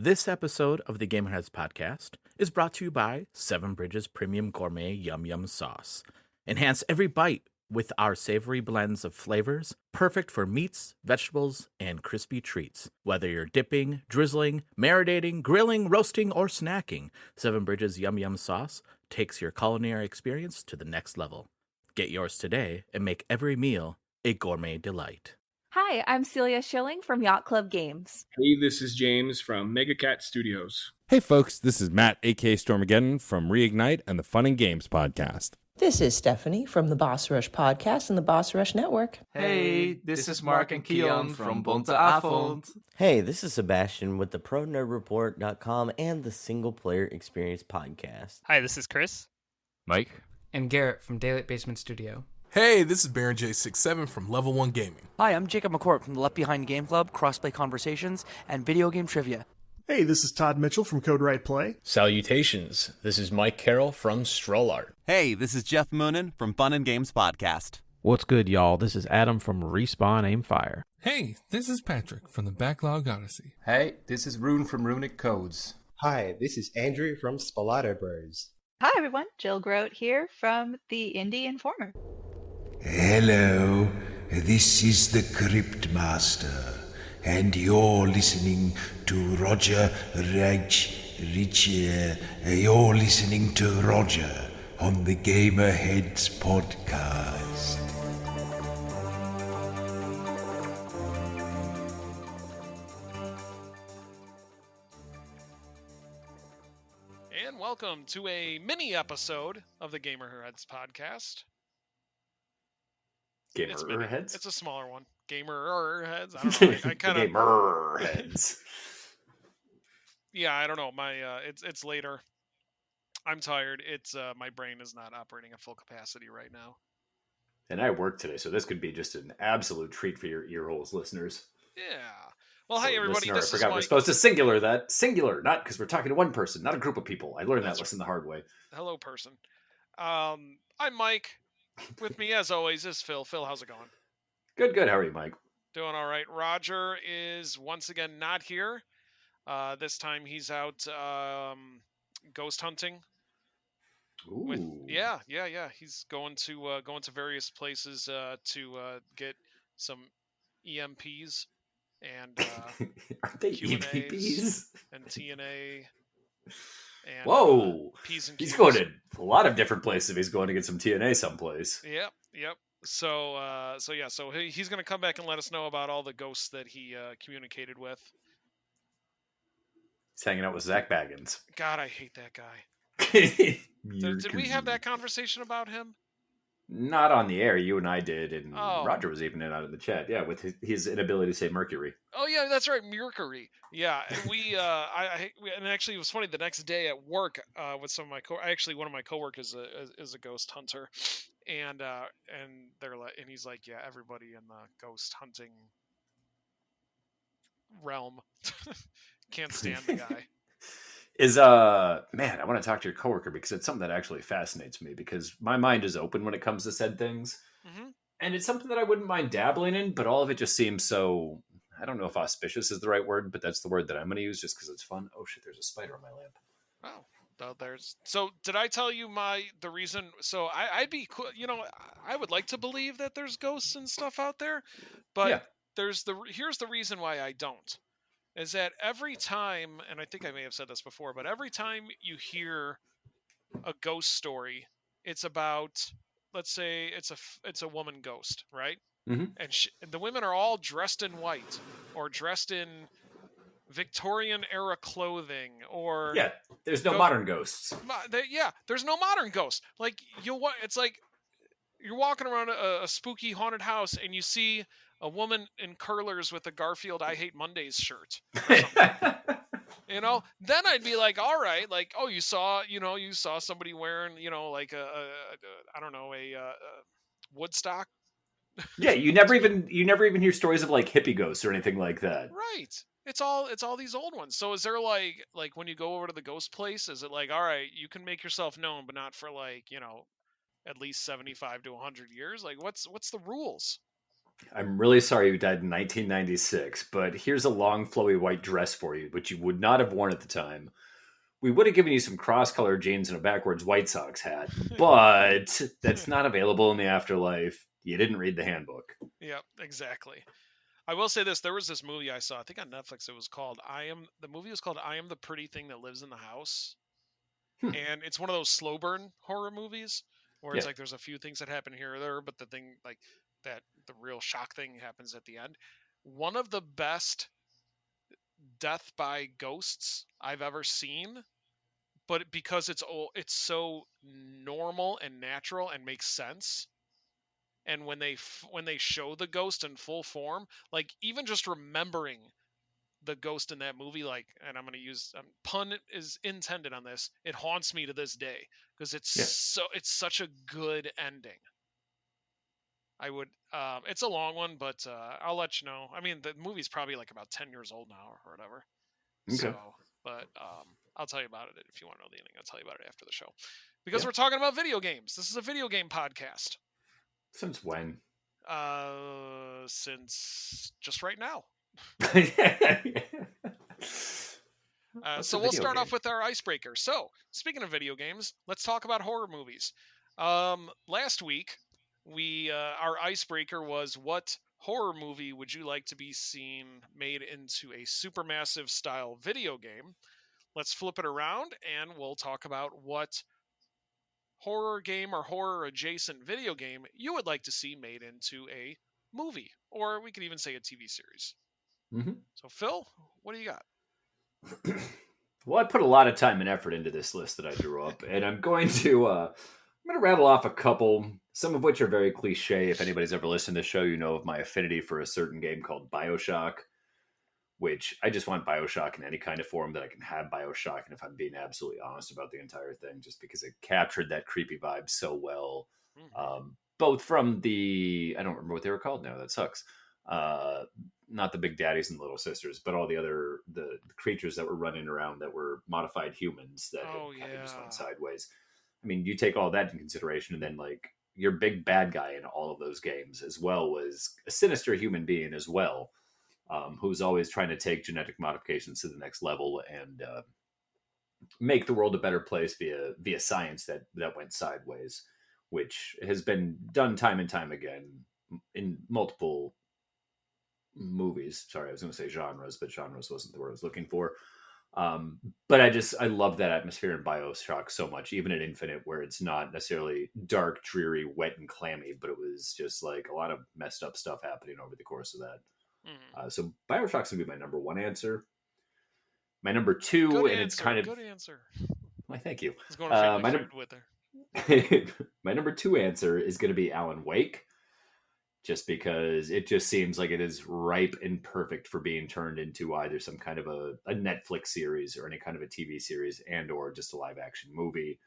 This episode of the Gamerheads Podcast is brought to you by Seven Bridges Premium Gourmet Yum Yum Sauce. Enhance every bite with our savory blends of flavors, perfect for meats, vegetables, and crispy treats. Whether you're dipping, drizzling, marinating, grilling, roasting, or snacking, Seven Bridges Yum Yum Sauce takes your culinary experience to the next level. Get yours today and make every meal a gourmet delight. Hi, I'm Celia Schilling from Yacht Club Games. Hey, this is James from Mega Cat Studios. Hey folks, this is Matt, aka Stormageddon from Reignite and the Fun and Games Podcast. This is Stephanie from the Boss Rush Podcast and the Boss Rush Network. Hey, this is Mark and Keon from Bunte Avond. Hey, this is Sebastian with the ProNerdReport.com and the Single Player Experience Podcast. Hi, this is Chris. Mike. And Garrett from Daylight Basement Studio. Hey, this is Baron J67 from Level 1 Gaming. Hi, I'm Jacob McCourt from the Left Behind Game Club, Crossplay Conversations, and Video Game Trivia. Hey, this is Todd Mitchell from Code Right Play. Salutations, this is Mike Carroll from Stroll Art. Hey, this is Jeff Moonen from Fun and Games Podcast. What's good, y'all? This is Adam from Respawn Aim Fire. Hey, this is Patrick from the Backlog Odyssey. Hey, this is Rune from Runic Codes. Hi, this is Andrew from Spalato Bros. Hi everyone, Jill Grote here from the Indie Informer. Hello, this is the Crypt Master, and you're listening to Roger you're listening to Roger on the Gamerheads Podcast. And welcome to a mini episode of the Gamerheads Podcast. Gamerheads? It's a smaller one. Gamerheads. I don't know. I kind of Gamerheads. Yeah, I don't know. My it's later. I'm tired. It's my brain is not operating at full capacity right now. And I work today, so this could be just an absolute treat for your ear holes, listeners. Yeah. Well, hey everybody. Listener, I forgot we're supposed to singular, not because we're talking to one person, not a group of people. I learned that lesson the hard way. Hello, person. I'm Mike. With me, as always, is Phil. Phil, how's it going? Good. How are you, Mike? Doing all right. Roger is once again not here. This time he's out ghost hunting. Ooh. Yeah. He's going to various places to get some EMPs and aren't they EMPs and TNA. And, whoa! P's and Q's. Q's. He's going to a lot of different places if he's going to get some TNA someplace. Yep. So he's going to come back and let us know about all the ghosts that he communicated with. He's hanging out with Zach Baggins. God, I hate that guy. Did we have that conversation about him? Not on the air. You and I did, and Oh. Roger was even in on it in the chat. Yeah, with his inability to say Mercury. Oh yeah, that's right, Mercury. Yeah, and and actually it was funny. The next day at work, with some of my one of my coworkers is a ghost hunter, and they're like, and he's like, yeah, everybody in the ghost hunting realm can't stand the guy. Man, I want to talk to your coworker because it's something that actually fascinates me because my mind is open when it comes to said things. Mm-hmm. And it's something that I wouldn't mind dabbling in, but all of it just seems so, I don't know if auspicious is the right word, but that's the word that I'm going to use just because it's fun. Oh shit, there's a spider on my lamp. Oh, so did I tell you the reason? So I'd be, I would like to believe that there's ghosts and stuff out there, but yeah. Here's the reason why I don't. Is that every time, and I think I may have said this before, but every time you hear a ghost story, it's about, let's say it's a woman ghost, right? Mm-hmm. And the women are all dressed in white or dressed in Victorian era clothing, or there's no modern ghosts. There's no modern ghosts. Like it's like you're walking around a spooky haunted house and you see a woman in curlers with a Garfield I Hate Mondays shirt or something. Then I'd be like, all right, like, oh, you saw somebody wearing, like a Woodstock. Yeah, you never even hear stories of like hippie ghosts or anything like that. Right. It's all these old ones. So is there like when you go over to the ghost place, is it like, all right, you can make yourself known, but not for like, at least 75 to 100 years? Like what's the rules? I'm really sorry you died in 1996, but here's a long, flowy white dress for you, which you would not have worn at the time. We would have given you some cross-colored jeans and a backwards White Sox hat, but that's not available in the afterlife. You didn't read the handbook. Yep, exactly. I will say this: there was this movie I saw. I think on Netflix. It was called The movie was called "I Am the Pretty Thing That Lives in the House," and it's one of those slow burn horror movies where it's like there's a few things that happen here or there, but the thing like that, the real shock thing happens at the end. One of the best death by ghosts I've ever seen, but because it's so normal and natural and makes sense. And when they show the ghost in full form, like even just remembering the ghost in that movie, like, and I'm going to use pun is intended on this, it haunts me to this day because it's such a good ending. I would it's a long one, but I'll let you know. I mean, the movie's probably like about 10 years old now or whatever. Okay. So, but I'll tell you about it if you want to know the ending. I'll tell you about it after the show because we're talking about video games. This is a video game podcast. Since when? Since just right now. So we'll start off with our icebreaker. So, speaking of video games, let's talk about horror movies. Last week, our icebreaker was, what horror movie would you like to be seen made into a Supermassive style video game? Let's flip it around and we'll talk about what horror game or horror adjacent video game you would like to see made into a movie, or we could even say a TV series. Mm-hmm. So Phil, what do you got? Well, I put a lot of time and effort into this list that I drew up, and I'm going to rattle off a couple, some of which are very cliche. If anybody's ever listened to the show, you know of my affinity for a certain game called Bioshock, which I just want Bioshock in any kind of form that I can have Bioshock. And if I'm being absolutely honest about the entire thing, just because it captured that creepy vibe so well, both from I don't remember what they were called now. That sucks. Not the Big Daddies and Little Sisters, but all the other, the creatures that were running around that were modified humans that had kind of just went sideways. I mean, you take all that into consideration, and then like your big bad guy in all of those games as well was a sinister human being as well. Who's always trying to take genetic modifications to the next level and make the world a better place via science that went sideways, which has been done time and time again in multiple movies. Sorry, I was going to say genres, but genres wasn't the word I was looking for. But I love that atmosphere in Bioshock so much, even in Infinite, where it's not necessarily dark, dreary, wet, and clammy, but it was just like a lot of messed up stuff happening over the course of that. So Bioshock's gonna be my number one answer. My number two, good and answer, it's kind of good answer. Why, thank you. I was going to my, num- with her. My number two answer is going to be Alan Wake, just because it just seems like it is ripe and perfect for being turned into either some kind of a Netflix series or any kind of a TV series and or just a live action movie.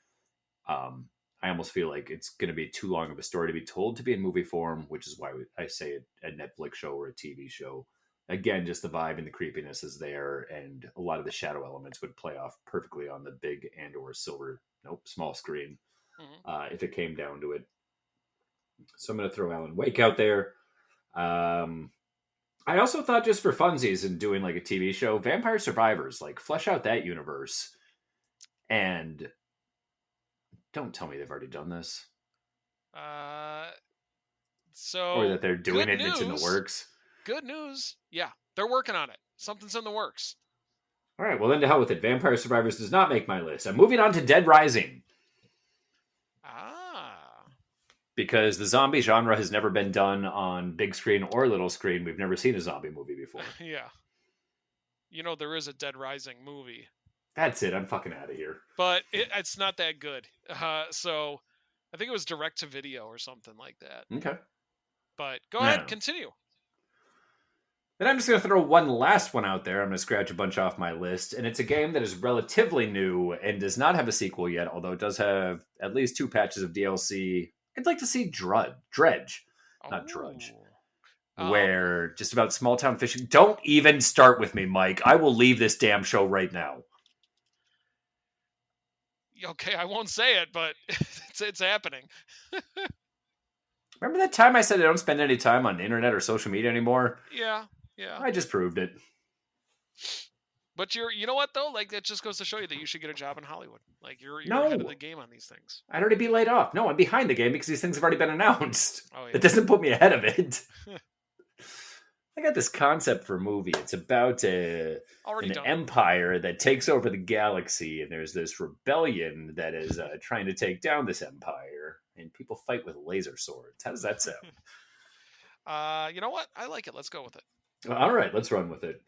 I almost feel like it's going to be too long of a story to be told to be in movie form, which is why I say a Netflix show or a TV show. Again, just the vibe and the creepiness is there, and a lot of the shadow elements would play off perfectly on the big and or small screen if it came down to it. So I'm going to throw Alan Wake out there. I also thought, just for funsies and doing like a TV show, Vampire Survivors, like flesh out that universe. And don't tell me they've already done this. Or that they're doing it and it's in the works. Good news. Yeah, they're working on it. Something's in the works. All right, well then to hell with it. Vampire Survivors does not make my list. I'm moving on to Dead Rising. Because the zombie genre has never been done on big screen or little screen. We've never seen a zombie movie before. Yeah. You know, there is a Dead Rising movie. That's it. I'm fucking out of here. But it's not that good. So I think it was direct to video or something like that. Okay. But go ahead, continue. Then I'm just going to throw one last one out there. I'm going to scratch a bunch off my list. And it's a game that is relatively new and does not have a sequel yet, although it does have at least 2 patches of DLC. I'd like to see Dredge, not Drudge. Where just about small town fishing. Don't even start with me, Mike. I will leave this damn show right now. Okay, I won't say it, but it's happening. Remember that time I said I don't spend any time on the internet or social media anymore? Yeah. I just proved it. But you know what though? Like it just goes to show you that you should get a job in Hollywood. Like you're No. ahead of the game on these things. I'd already be laid off. No, I'm behind the game because these things have already been announced. Oh, yeah. It doesn't put me ahead of it. I got this concept for a movie. It's about an empire that takes over the galaxy, and there's this rebellion that is trying to take down this empire, and people fight with laser swords. How does that sound? You know what? I like it. Let's go with it. All right, let's run with it.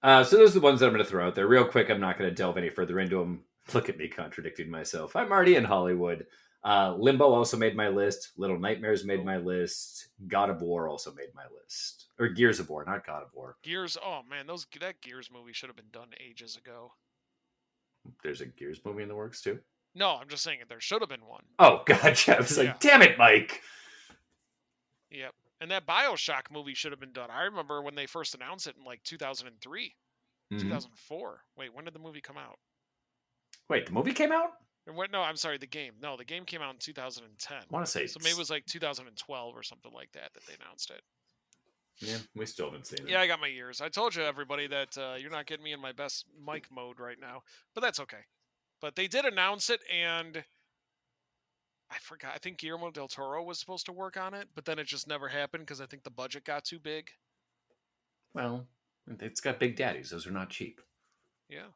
So those are the ones that I'm going to throw out there. Real quick, I'm not going to delve any further into them. Look at me contradicting myself. I'm already in Hollywood. Limbo also made my list. Little Nightmares made my list. God of War also made my list. Or Gears of War, not God of War. Gears. Oh man, that Gears movie should have been done ages ago. There's a Gears movie in the works too? No, I'm just saying there should have been one. Oh, gotcha. I was like, damn it, Mike. Yep. And that Bioshock movie should have been done. I remember when they first announced it in like 2003, 2004. Wait, when did the movie come out? Wait, the movie came out? No, I'm sorry, the game. No, the game came out in 2010. I want to say so. Maybe it was like 2012 or something like that they announced it. Yeah, we still haven't seen it. Yeah, I got my ears. I told you, everybody, that you're not getting me in my best mic mode right now, but that's okay. But they did announce it, and I forgot. I think Guillermo del Toro was supposed to work on it, but then it just never happened because I think the budget got too big. Well, it's got big daddies. Those are not cheap. Yeah.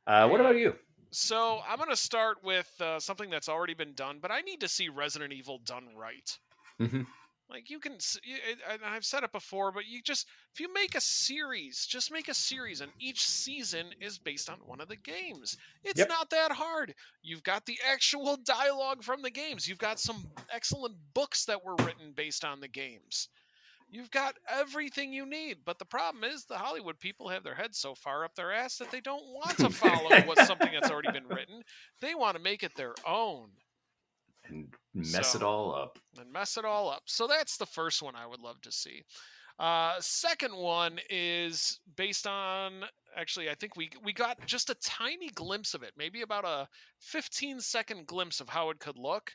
What about you? So I'm going to start with something that's already been done, but I need to see Resident Evil done right. Mm-hmm. Like you can, and I've said it before, but if you make a series, just make a series, and each season is based on one of the games. It's not that hard. You've got the actual dialogue from the games. You've got some excellent books that were written based on the games. You've got everything you need, but the problem is the Hollywood people have their heads so far up their ass that they don't want to follow something that's already been written. They want to make it their own. And mess it all up. So that's the first one I would love to see. Second one is based on, actually, I think we got just a tiny glimpse of it, maybe about a 15-second glimpse of how it could look,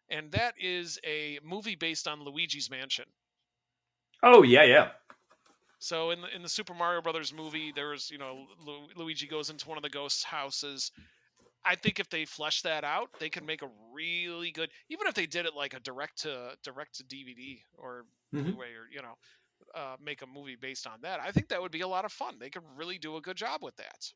and that is a movie based on Luigi's Mansion. Oh, yeah. So in the Super Mario Brothers movie, there was, Luigi goes into one of the ghosts' houses. I think if they flesh that out, they could make a really good, even if they did it like a direct to DVD or Blu-ray or, make a movie based on that. I think that would be a lot of fun. They could really do a good job with that.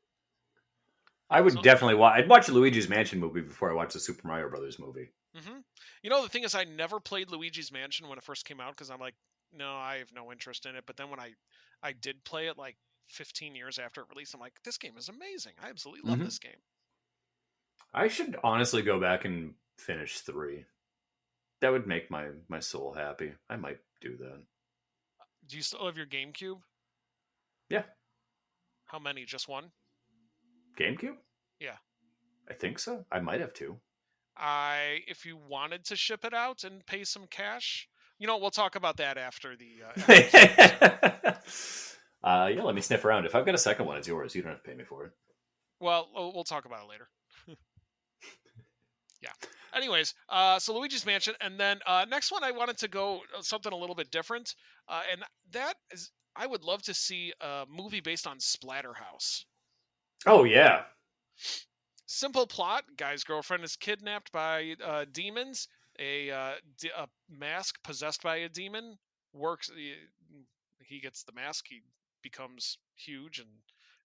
I would definitely watch. I'd watch the Luigi's Mansion movie before I watch the Super Mario Brothers movie. Mm-hmm. The thing is, I never played Luigi's Mansion when it first came out because I'm like, no, I have no interest in it. But then when I did play it like 15 years after it released, I'm like, this game is amazing. I absolutely love this game. I should honestly go back and finish 3. That would make my soul happy. I might do that. Do you still have your GameCube? Yeah. How many? Just one? GameCube? Yeah. I think so. I might have 2. If you wanted to ship it out and pay some cash, we'll talk about that after the. Yeah, let me sniff around. If I've got a second one, it's yours. You don't have to pay me for it. Well, we'll talk about it later. Yeah. Anyways, so Luigi's Mansion, and then next one I wanted to go something a little bit different, and that is I would love to see a movie based on Splatterhouse. Oh yeah. Simple plot: guy's girlfriend is kidnapped by demons. A mask possessed by a demon works. He gets the mask. He becomes huge, and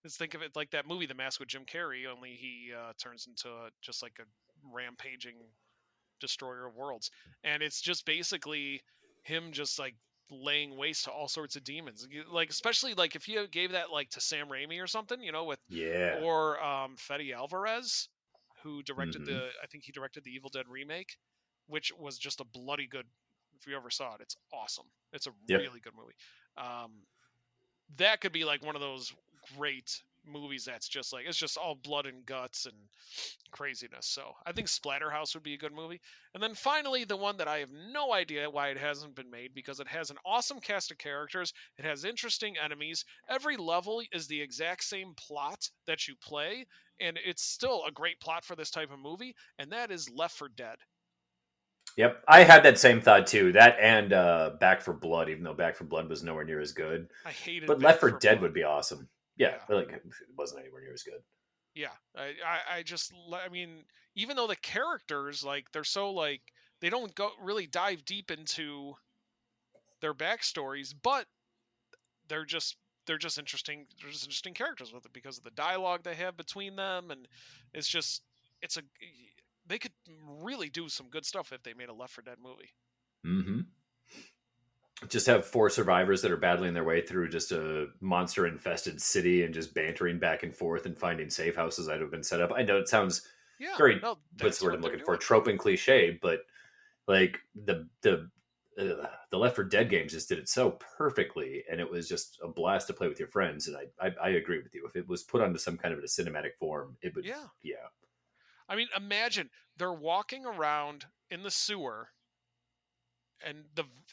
let's think of it like that movie, The Mask with Jim Carrey. Only he turns into just like a rampaging destroyer of worlds, and it's just basically him just like laying waste to all sorts of demons. Like especially like if you gave that like to Sam Raimi or something, with or Fede Alvarez, who directed I think he directed the Evil Dead remake, which was just a bloody good. If you ever saw it, it's awesome. It's a really good movie. That could be like one of those great movies that's just like it's just all blood and guts and craziness. So I think Splatterhouse would be a good movie. And then finally, the one that I have no idea why it hasn't been made, because it has an awesome cast of characters, it has interesting enemies, every level is the exact same plot that you play, and it's still a great plot for this type of movie, and that is Left 4 Dead. Yep, I had that same thought too. That and Back for Blood, even though Back for Blood was nowhere near as good. I hated. But Left 4 Dead would be awesome. Yeah, like it wasn't anywhere near as good. Yeah, I mean, even though the characters like they're so like they don't go really dive deep into their backstories, but they're just interesting. They're just interesting characters with it because of the dialogue they have between them, and they could really do some good stuff if they made a Left 4 Dead movie. Mm-hmm. Just have 4 survivors that are battling their way through just a monster-infested city and just bantering back and forth and finding safe houses that have been set up. I know it sounds very what's the word I'm looking for, trope and cliche, but like the Left 4 Dead games just did it so perfectly, and it was just a blast to play with your friends. And I agree with you. If it was put onto some kind of a cinematic form, it would. Yeah. I mean, imagine they're walking around in the sewer, and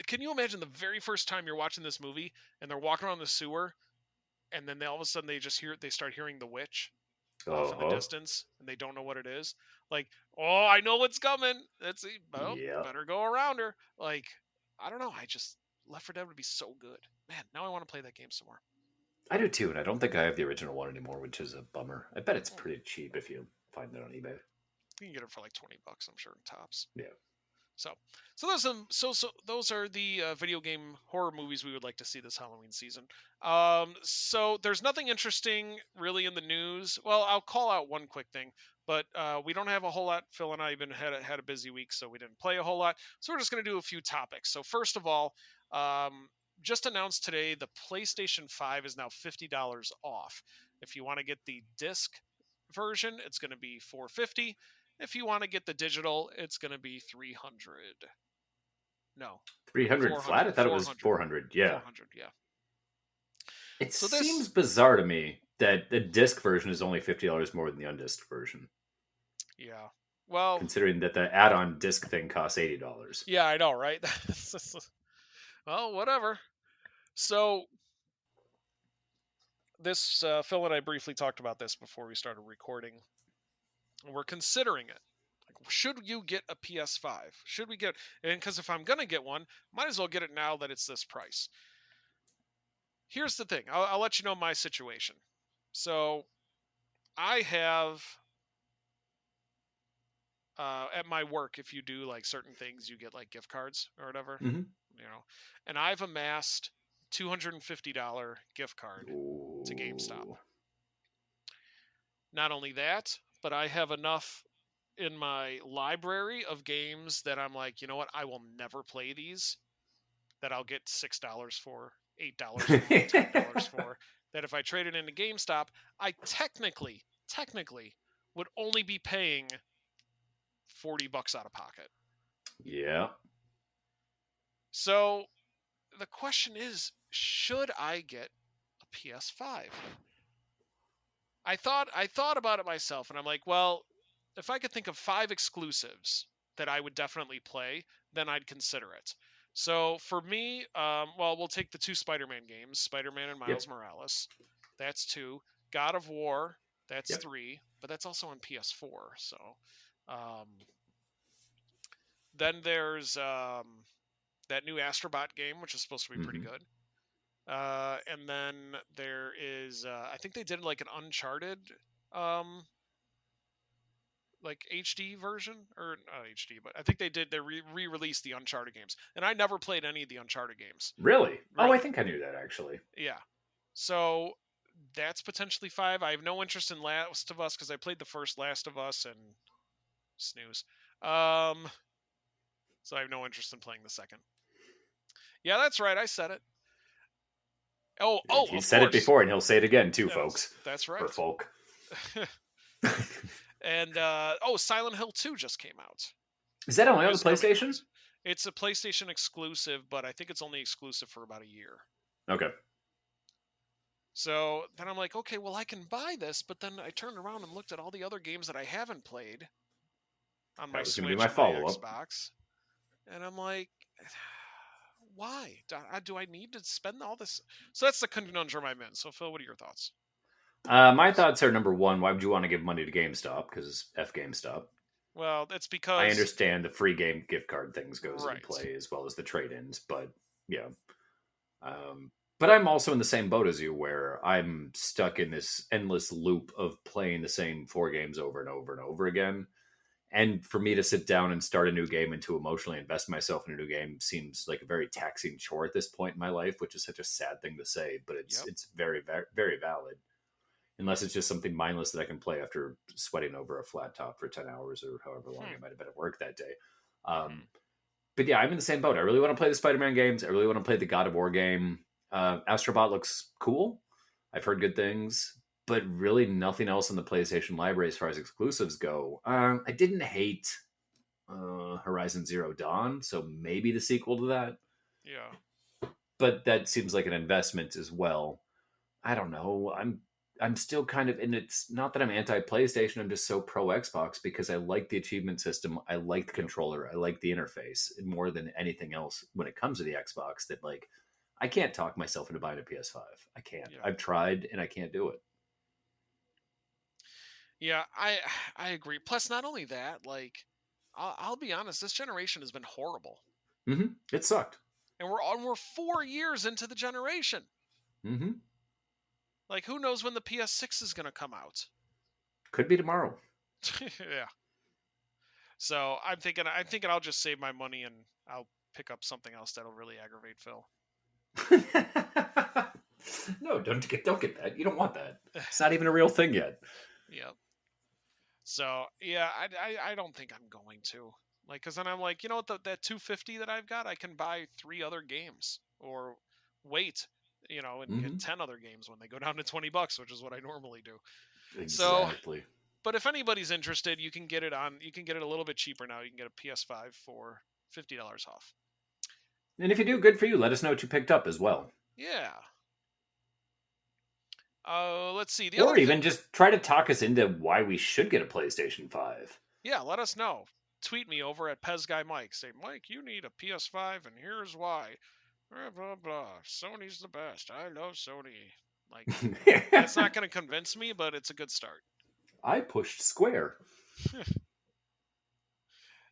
can you imagine the very first time you're watching this movie and they're walking around the sewer, and then all of a sudden they start hearing the witch off in the distance, and they don't know what it is. Like, oh, I know what's coming. Better go around her. Like, I don't know. Left 4 Dead would be so good. Man, now I want to play that game some more. I do too, and I don't think I have the original one anymore, which is a bummer. I bet it's pretty cheap if you find it on eBay. You can get it for like $20, I'm sure, tops. Yeah. So those are the video game horror movies we would like to see this Halloween season. So there's nothing interesting really in the news. Well, I'll call out one quick thing, but we don't have a whole lot. Phil and I even had a busy week, so we didn't play a whole lot. So we're just going to do a few topics. So first of all, just announced today the PlayStation 5 is now $50 off. If you want to get the disc version, it's going to be $450. If you want to get the digital, it's going to be $300. No. 300 flat? I thought it was 400. Yeah. 400, yeah. It seems bizarre to me that the disc version is only $50 more than the undisc version. Yeah. Well, considering that the add-on disc thing costs $80. Yeah, I know, right? Well, whatever. So this Phil and I briefly talked about this before we started recording. We're considering it. Like, should you get a PS5? Should we get? And because if I'm gonna get one, might as well get it now that it's this price. Here's the thing. I'll let you know my situation. So I have at my work, if you do like certain things, you get like gift cards or whatever. Mm-hmm. You know, and I've amassed $250 gift card to GameStop. Not only that, but I have enough in my library of games that I'm like, you know what? I will never play these. That I'll get $6 for, $8 for, $10 for. That if I trade it into GameStop, I technically would only be paying $40 out of pocket. Yeah. So the question is, should I get a PS5? I thought about it myself, and I'm like, well, if I could think of 5 exclusives that I would definitely play, then I'd consider it. So for me, we'll take the 2 Spider-Man games, Spider-Man and Miles Morales. That's 2. God of War, that's 3, but that's also on PS4. So then there's that new Astrobot game, which is supposed to be pretty good. And then there is, I think they did like an Uncharted, like HD version, or not HD, but I think they re-released the Uncharted games. And I never played any of the Uncharted games. Really? Oh, I think I knew that actually. Yeah. So that's potentially 5. I have no interest in Last of Us because I played the first Last of Us and snooze. So I have no interest in playing the second. Yeah, that's right. I said it. Oh! He said it before, and he'll say it again too, folks. That's right. Or folk. And Silent Hill 2 just came out. Is that only on the PlayStation? It's a PlayStation exclusive, but I think it's only exclusive for about a year. Okay. So then I'm like, okay, well I can buy this, but then I turned around and looked at all the other games that I haven't played on my Switch and my Xbox, and I'm like, why? Do I need to spend all this? So that's the conundrum I'm in. So Phil, what are your thoughts? My thoughts are, number one, why would you want to give money to GameStop? Because F GameStop. Well, it's because I understand the free game gift card things goes Right. into play as well as the trade-ins, but yeah. But I'm also in the same boat as you, where I'm stuck in this endless loop of playing the same 4 games over and over and over again. And for me to sit down and start a new game and to emotionally invest myself in a new game seems like a very taxing chore at this point in my life, which is such a sad thing to say, but it's very, very, very valid. Unless it's just something mindless that I can play after sweating over a flat top for 10 hours or however long I might have been at work that day. But yeah, I'm in the same boat. I really want to play the Spider-Man games. I really want to play the God of War game. Astrobot looks cool. I've heard good things, but really nothing else in the PlayStation library as far as exclusives go. I didn't hate Horizon Zero Dawn, so maybe the sequel to that. Yeah. But that seems like an investment as well. I don't know. I'm still kind of, and it's not that I'm anti-PlayStation, I'm just so pro Xbox because I like the achievement system, I like the controller, I like the interface more than anything else when it comes to the Xbox. That like, I can't talk myself into buying a PS5. I can't. I've tried and I can't do it. Yeah, I agree. Plus, not only that, like, I'll be honest, this generation has been horrible. Mm-hmm. It sucked. And we're 4 years into the generation. Mm-hmm. Like, who knows when the PS6 is going to come out? Could be tomorrow. Yeah. So I'm thinking I'll just save my money and I'll pick up something else that'll really aggravate Phil. No, don't get that. You don't want that. It's not even a real thing yet. Yep. So yeah, I don't think I'm going to. Like, cause then I'm like, you know what, that $250 that I've got, I can buy 3 other games or wait, you know, and get 10 other games when they go down to $20, which is what I normally do. Exactly. So, but if anybody's interested, you can get it a little bit cheaper now. You can get a PS5 for $50 off. And if you do, good for you. Let us know what you picked up as well. Yeah. Let's see. Or even just try to talk us into why we should get a PlayStation 5. Yeah, let us know. Tweet me over at PezGuyMike. Say, Mike, you need a PS5, and here's why. Blah, blah, blah. Sony's the best. I love Sony. Like, that's not going to convince me, but it's a good start. I pushed square.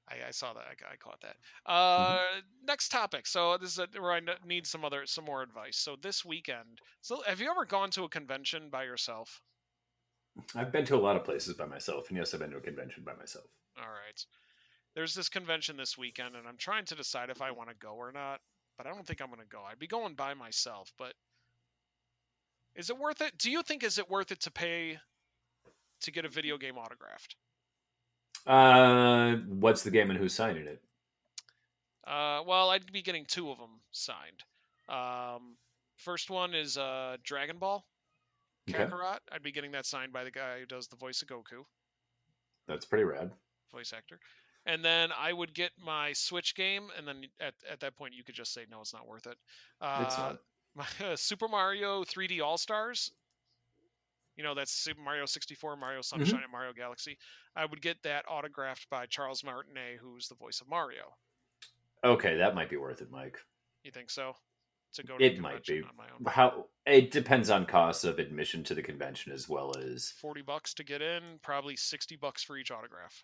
I saw that. I caught that. Next topic. So this is where I need some more advice. So this weekend. So have you ever gone to a convention by yourself? I've been to a lot of places by myself, and yes, I've been to a convention by myself. All right. There's this convention this weekend, and I'm trying to decide if I want to go or not. But I don't think I'm going to go. I'd be going by myself. But is it worth it? Do you think is it worth it to pay to get a video game autographed? What's the game and who's signing it? Well, I'd be getting 2 of them signed. First one is Dragon Ball Kakarot. I'd be getting that signed by the guy who does the voice of Goku. That's pretty rad. Voice actor. And then I would get my Switch game, and then at that point you could just say, no, it's not worth it. It's not. My Super Mario 3D All-Stars. You know, that's Super Mario 64, Mario Sunshine, and Mario Galaxy. I would get that autographed by Charles Martinet, who's the voice of Mario. Okay, that might be worth it, Mike. You think so? To go to it might be. On my own. It depends on costs of admission to the convention as well as $40 to get in, probably $60 for each autograph.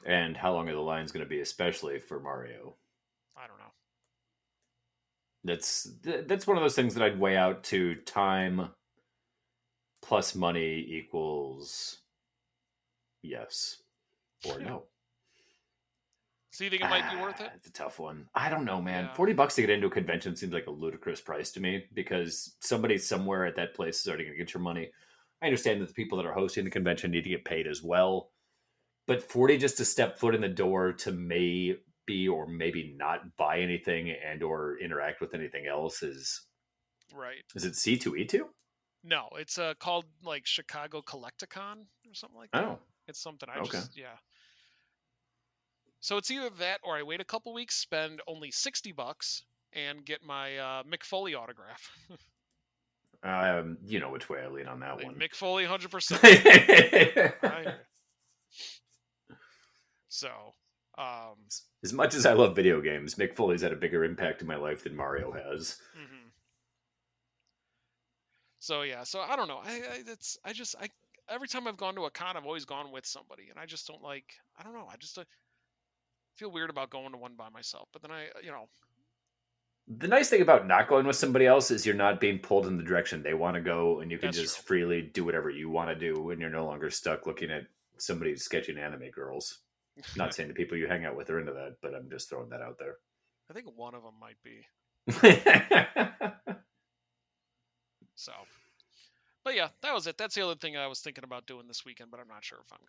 And how long are the lines going to be, especially for Mario? I don't know. That's one of those things that I'd weigh out to time plus money equals yes or no. So you think it might be worth it? It's a tough one. I don't know, man. Yeah. $40 to get into a convention seems like a ludicrous price to me because somebody somewhere at that place is already going to get your money. I understand that the people that are hosting the convention need to get paid as well. But $40 just to step foot in the door to maybe or maybe not buy anything and or interact with anything else is... Right. Is it C2E2? No, it's called like Chicago Collecticon or something like that. Oh. It's something yeah. So it's either that or I wait a couple weeks, spend only $60 and get my Mick Foley autograph. You know which way I lean on that one. Mick Foley 100%. So, as much as I love video games, Mick Foley's had a bigger impact in my life than Mario has. Mm-hmm. So yeah, so I don't know. every time I've gone to a con, I've always gone with somebody, and I just don't like. I don't know. I just feel weird about going to one by myself. But then the nice thing about not going with somebody else is you're not being pulled in the direction they want to go, and you can just freely do whatever you want to do, and you're no longer stuck looking at somebody sketching anime girls. Not saying the people you hang out with are into that, but I'm just throwing that out there. I think one of them might be. So, but yeah, that was it. That's the other thing I was thinking about doing this weekend, but I'm not sure if I'm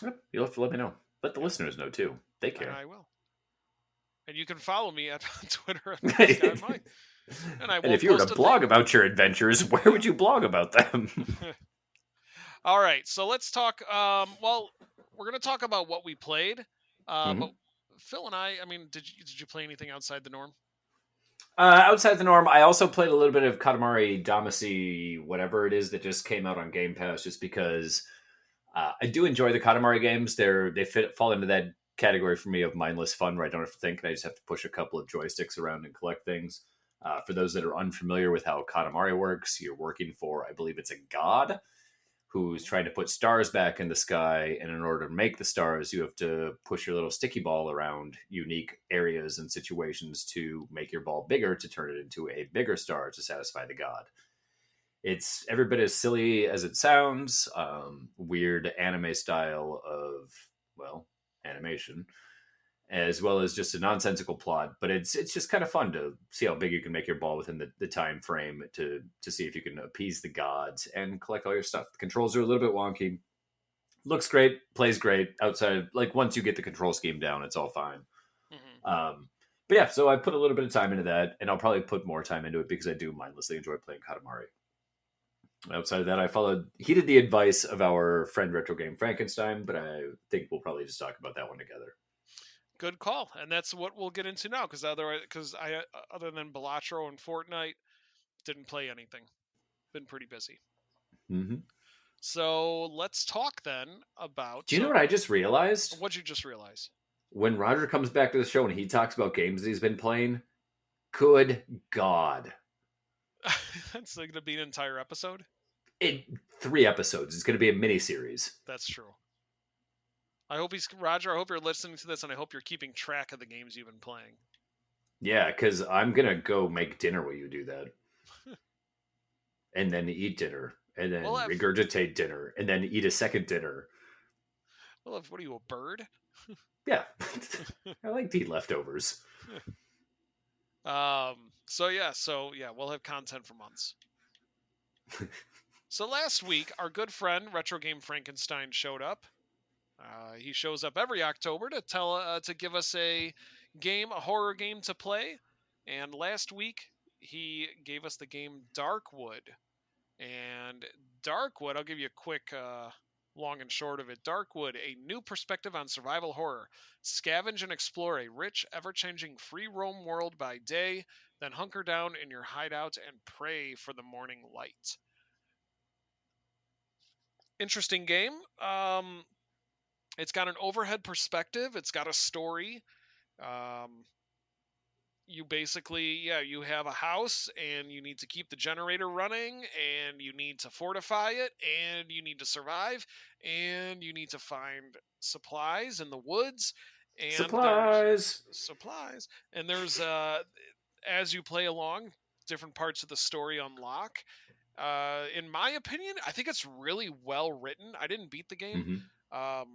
gonna. You'll have to let me know. Let the listeners know too. They care. And I will. And you can follow me at Twitter at Mike. And if you were to blog about your adventures, where would you blog about them? All right, so let's talk. Well, we're gonna talk about what we played. But Phil and I mean, did you play anything outside the norm? Outside the norm, I also played a little bit of Katamari Damacy, whatever it is that just came out on Game Pass, just because I do enjoy the Katamari games. They fall into that category for me of mindless fun, where I don't have to think, and I just have to push a couple of joysticks around and collect things. For those that are unfamiliar with how Katamari works, you're working for, I believe it's a god, who's trying to put stars back in the sky, and in order to make the stars, you have to push your little sticky ball around unique areas and situations to make your ball bigger, to turn it into a bigger star to satisfy the god. It's every bit as silly as it sounds, weird anime style of, well, animation, as well as just a nonsensical plot, but it's just kind of fun to see how big you can make your ball within the time frame to see if you can appease the gods and collect all your stuff. The controls are a little bit wonky. Looks great, plays great. Outside, like, once you get the control scheme down, it's all fine. But yeah, so I put a little bit of time into that, and I'll probably put more time into it because I do mindlessly enjoy playing Katamari. Outside of that, I heeded the advice of our friend Retro Game Frankenstein, but I think we'll probably just talk about that one together. Good call, and that's what we'll get into now. Because I, other than Balatro and Fortnite, didn't play anything. Been pretty busy. Mm-hmm. So let's talk then about. Do you know what I just realized? What'd you just realize? When Roger comes back to the show and he talks about games that he's been playing, good God. That's going to be an entire episode? 3 episodes. It's going to be a mini-series. That's true. Roger, I hope you're listening to this, and I hope you're keeping track of the games you've been playing. Yeah, because I'm going to go make dinner while you do that. And then eat dinner. And then regurgitate dinner. And then eat a second dinner. Well, what are you, a bird? Yeah. I like to eat leftovers. So yeah, we'll have content for months. So last week, our good friend Retro Game Frankenstein showed up. He shows up every October to give us a horror game to play. And last week, he gave us the game Darkwood. And Darkwood, I'll give you a quick long and short of it. Darkwood, a new perspective on survival horror. Scavenge and explore a rich, ever-changing free roam world by day, then hunker down in your hideout and pray for the morning light. Interesting game. It's got an overhead perspective. It's got a story. You basically, you have a house and you need to keep the generator running and you need to fortify it and you need to survive and you need to find supplies in the woods. And supplies. And there's, as you play along, different parts of the story unlock. In my opinion, I think it's really well written. I didn't beat the game. Mm-hmm.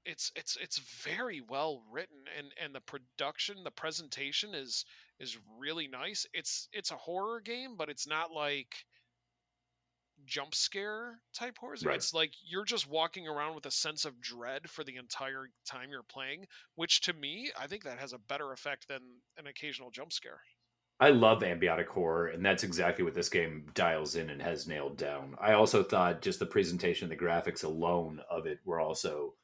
It's very well written, and the production, the presentation is really nice. It's a horror game, but it's not like jump scare type horror. Right. It's like you're just walking around with a sense of dread for the entire time you're playing, which to me, I think that has a better effect than an occasional jump scare. I love ambiotic horror, and that's exactly what this game dials in and has nailed down. I also thought just the presentation, the graphics alone of it were also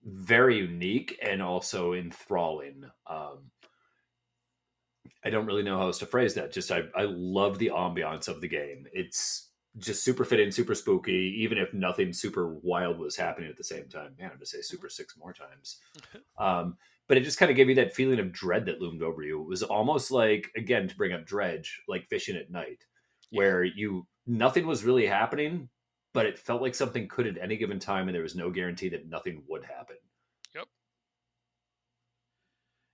very unique and also enthralling. I don't really know how else to phrase that. Just I love the ambiance of the game. It's just super fitting, super spooky, even if nothing super wild was happening at the same time. Man, I'm to say super 6 more times. But it just kind of gave you that feeling of dread that loomed over you. It was almost like, again, to bring up Dredge, like fishing at night, where you nothing was really happening, but it felt like something could at any given time, and there was no guarantee that nothing would happen. Yep.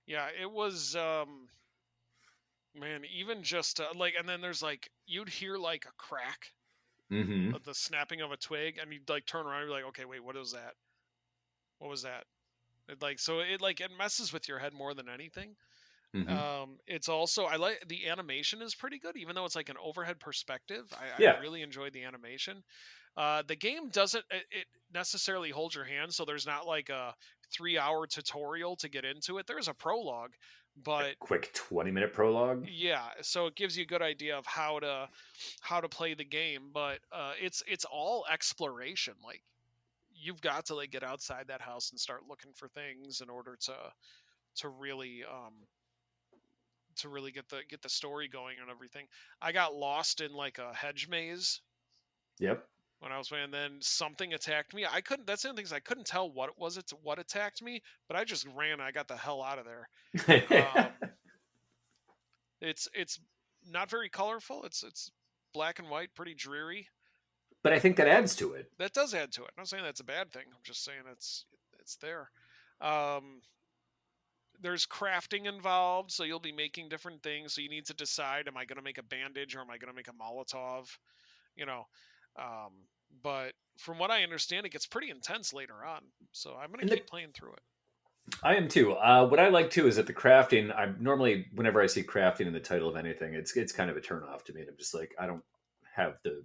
Yeah, it was, man, even just, like, and then there's, like, you'd hear, like, a crack, Mm-hmm. the snapping of a twig, and you'd, like, turn around and be like, okay, wait, what was that? What was that? It messes with your head more than anything. Mm-hmm. It's also, I like the animation is pretty good, even though it's like an overhead perspective. Yeah. I really enjoyed the animation. The game doesn't it necessarily hold your hand, so there's not like a 3-hour tutorial to get into it. There's a prologue, but Quick 20-minute prologue. yeah, so it gives you a good idea of how to play the game. But it's all exploration. Like, you've got to, like, get outside that house and start looking for things in order to really get the story going and everything. I got lost in, like, a hedge maze. Yep. When I was playing, then something attacked me. That's the only things I couldn't tell what it was. It's what attacked me, but I just ran. I got the hell out of there. It's not very colorful. It's black and white, pretty dreary. But I think that adds to it. That does add to it. I'm not saying that's a bad thing. I'm just saying it's there. There's crafting involved, so you'll be making different things. So you need to decide: am I going to make a bandage or am I going to make a Molotov? You know. But from what I understand, it gets pretty intense later on. So I'm going to keep playing through it. I am too. What I like too is that the crafting, I'm normally, whenever I see crafting in the title of anything, it's kind of a turn off to me. And I'm just like, I don't have the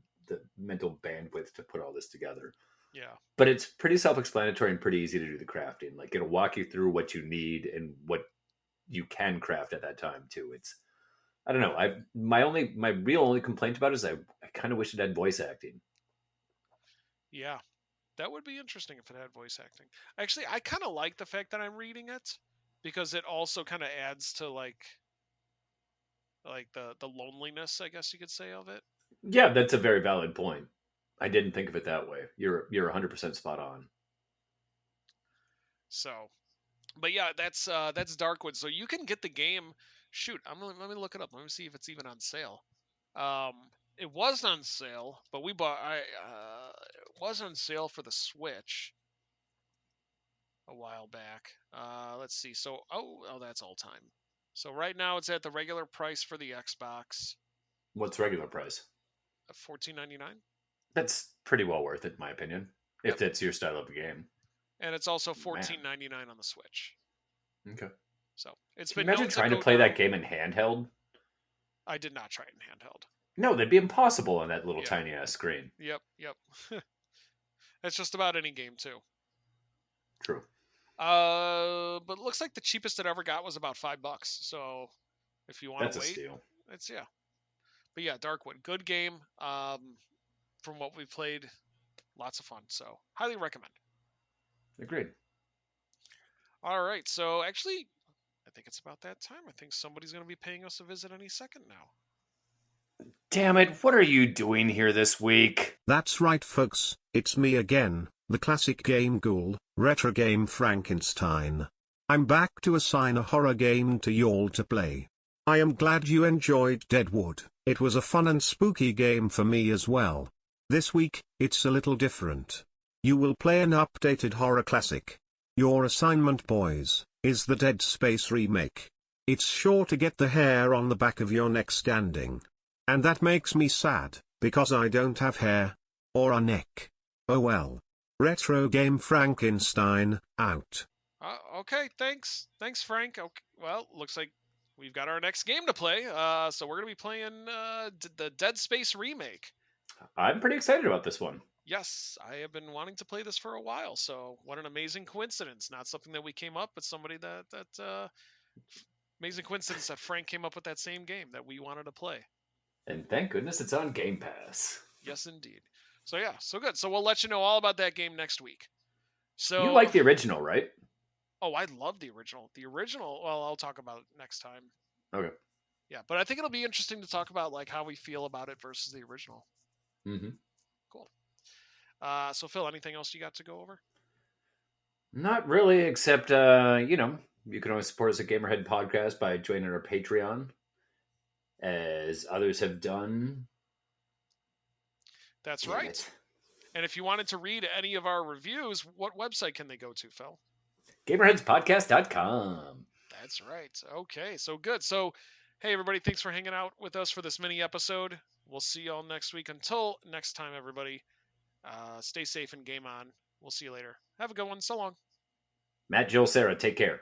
mental bandwidth to put all this together. Yeah. But it's pretty self-explanatory and pretty easy to do the crafting. Like, it'll walk you through what you need and what you can craft at that time too. It's, I don't know. My real only complaint about it is I kind of wish it had voice acting. Yeah, that would be interesting if it had voice acting. Actually, I kind of like the fact that I'm reading it because it also kind of adds to like the loneliness, I guess you could say, of it. Yeah, that's a very valid point. I didn't think of it that way. You're 100% spot on. So, but yeah, that's Darkwood. So you can get the game. Shoot, let me look it up. Let me see if it's even on sale. It was on sale, but it was on sale for the Switch a while back. Let's see. So, that's all time. So right now it's at the regular price for the Xbox. What's regular price? $14.99. That's pretty well worth it, in my opinion, if that's your style of game. And it's also $14.99 on the Switch. Okay. So it's Can been. you imagine trying to play that game in handheld? I did not try it in handheld. No, that'd be impossible on that little tiny ass screen. Yep. That's just about any game too. True. But it looks like the cheapest it ever got was about $5. So if you want to wait, that's a steal. It's But yeah, Darkwood, good game. From what we've played, lots of fun. So highly recommend. Agreed. All right. So actually, I think it's about that time. I think somebody's going to be paying us a visit any second now. Damn it, what are you doing here this week? That's right, folks, it's me again, the classic game ghoul, Retro Game Frankenstein. I'm back to assign a horror game to y'all to play. I am glad you enjoyed Deadwood. It was a fun and spooky game for me as well. This week, it's a little different. You will play an updated horror classic. Your assignment, boys, is the Dead Space remake. It's sure to get the hair on the back of your neck standing. And that makes me sad, because I don't have hair. Or a neck. Oh well. Retro Game Frankenstein, out. Okay, thanks. Thanks, Frank. Okay, well, looks like we've got our next game to play. So we're going to be playing the Dead Space remake. I'm pretty excited about this one. Yes, I have been wanting to play this for a while. So what an amazing coincidence. Not something that we came up with, somebody that amazing coincidence that Frank came up with that same game that we wanted to play. And thank goodness it's on Game Pass. Yes, indeed. So yeah, so good. So we'll let you know all about that game next week. So you like the original, right? Oh, I love the original. The original, well, I'll talk about it next time. Okay. Yeah, but I think it'll be interesting to talk about like how we feel about it versus the original. Mm-hmm. Cool. So Phil, anything else you got to go over? Not really, except you can always support us at Gamerhead Podcast by joining our Patreon, as others have done. That's Damn right. it. And if you wanted to read any of our reviews, what website can they go to, Phil? Gamerheadspodcast.com. That's right. Okay, so good. So, hey, everybody, thanks for hanging out with us for this mini episode. We'll see you all next week. Until next time, everybody, stay safe and game on. We'll see you later. Have a good one. So long. Matt, Jill, Sarah, take care.